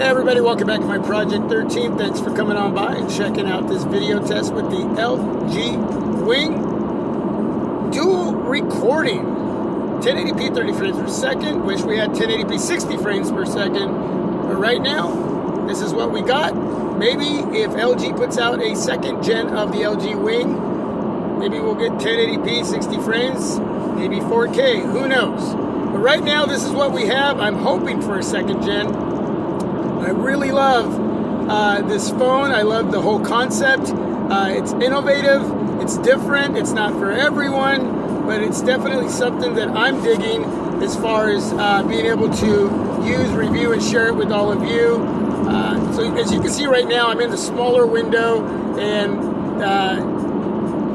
Hey everybody, welcome back to my Project 13. Thanks for coming on by and checking out this video test with the LG Wing dual recording. 1080p 30 frames per second. Wish we had 1080p 60 frames per second. But right now, this is what we got. Maybe if LG puts out a second gen of the LG Wing, maybe we'll get 1080p 60 frames, maybe 4K, who knows. But right now, this is what we have. I'm hoping for a second gen. I really love this phone. I love the whole concept. It's innovative. It's different. It's not for everyone, but it's definitely something that I'm digging as far as being able to use, review, and share it with all of you. So as you can see right now, I'm in the smaller window, and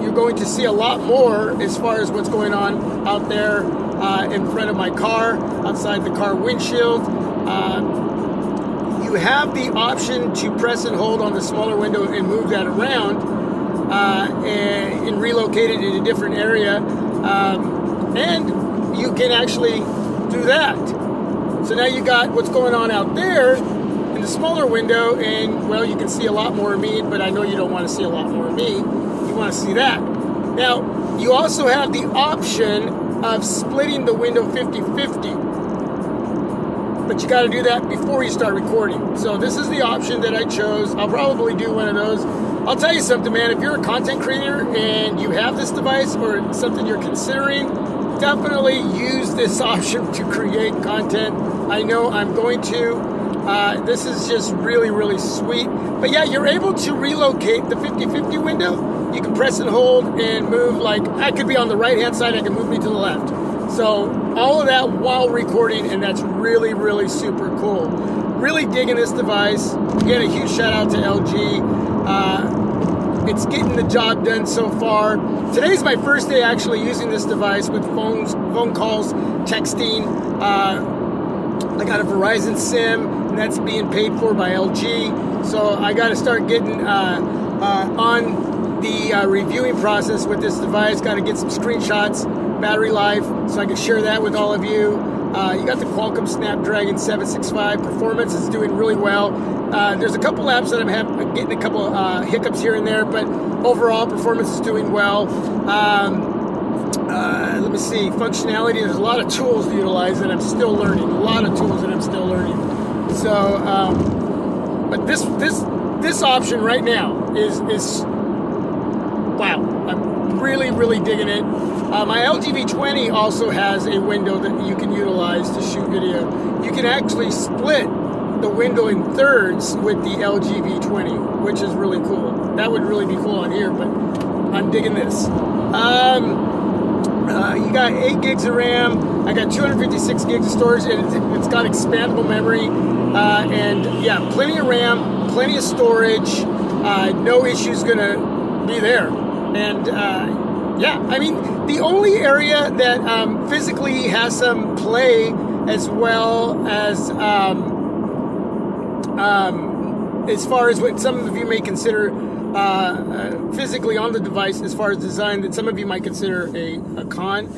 you're going to see a lot more as far as what's going on out there in front of my car, outside the car windshield. You have the option to press and hold on the smaller window and move that around and relocate it in a different area. And you can actually do that. So now you got what's going on out there in the smaller window, and well, you can see a lot more of me, but I know you don't want to see a lot more of me. You want to see that. Now, you also have the option of splitting the window 50-50. But you got to do that before you start recording. So this is the option that I chose. I'll probably do one of those. I'll tell you something, man. If you're a content creator and you have this device or something you're considering, definitely use this option to create content. I know I'm going to. This is just really, really sweet. But yeah, you're able to relocate the 50-50 window. You can press and hold and move. Like I could be on the right-hand side. I can move me to the left. So all of that while recording, and that's really, really super cool. Really digging this device. Again, a huge shout out to LG. It's getting the job done so far. Today's my first day actually using this device with phone calls, texting. I got a Verizon SIM, and that's being paid for by LG. So I got to start getting on the reviewing process with this device. Got to get some screenshots, battery life, so I can share that with all of you. You got the Qualcomm Snapdragon 765. Performance is doing really well. There's a couple apps that I'm getting a couple hiccups here and there, but overall performance is doing well. Let me see, functionality. There's a lot of tools to utilize that I'm still learning. So, but this option right now is wow. I'm really, really digging it. My LG V20 also has a window that you can utilize to shoot video. You can actually split the window in thirds with the LG V20, which is really cool. That would really be cool on here, but I'm digging this. You got 8 gigs of RAM. I got 256 gigs of storage, and it's got expandable memory. And yeah, plenty of RAM, plenty of storage. No issues gonna be there. And yeah, I mean, the only area that physically has some play, as well as far as what some of you may consider physically on the device, as far as design, that some of you might consider a con,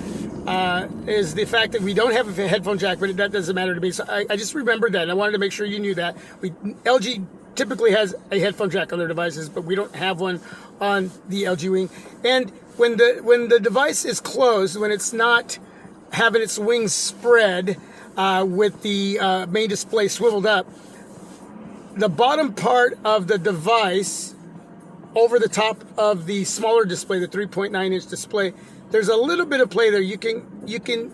is the fact that we don't have a headphone jack, but that doesn't matter to me. So I just remembered that, and I wanted to make sure you knew that. LG typically has a headphone jack on their devices, but we don't have one on the LG Wing. And when the device is closed, when it's not having its wings spread with the main display swiveled up, the bottom part of the device over the top of the smaller display, the 3.9-inch display, there's a little bit of play there. You can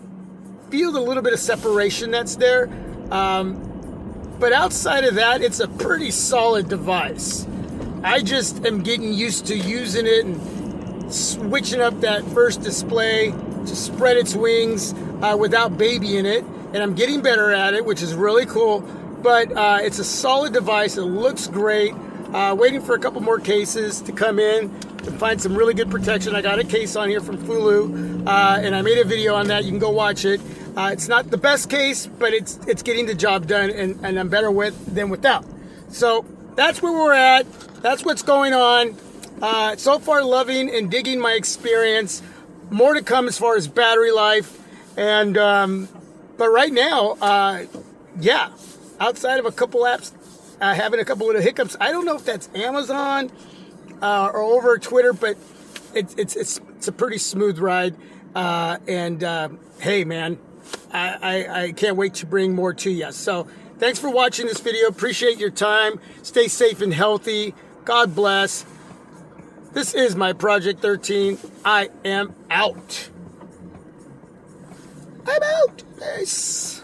feel the little bit of separation that's there. But outside of that, it's a pretty solid device. I just am getting used to using it and switching up that first display to spread its wings without babying it. And I'm getting better at it, which is really cool. But it's a solid device. It looks great. Waiting for a couple more cases to come in to find some really good protection. I got a case on here from Fulu, and I made a video on that. You can go watch it. It's not the best case, but it's getting the job done, and I'm better with than without. So that's where we're at. That's what's going on. So far, loving and digging my experience. More to come as far as battery life, and but right now, yeah. Outside of a couple apps having a couple of hiccups. I don't know if that's Amazon or over Twitter, but it's a pretty smooth ride. Hey, man, I can't wait to bring more to you. So thanks for watching this video. Appreciate your time. Stay safe and healthy. God bless. This is my Project 13. I am out. I'm out. Peace.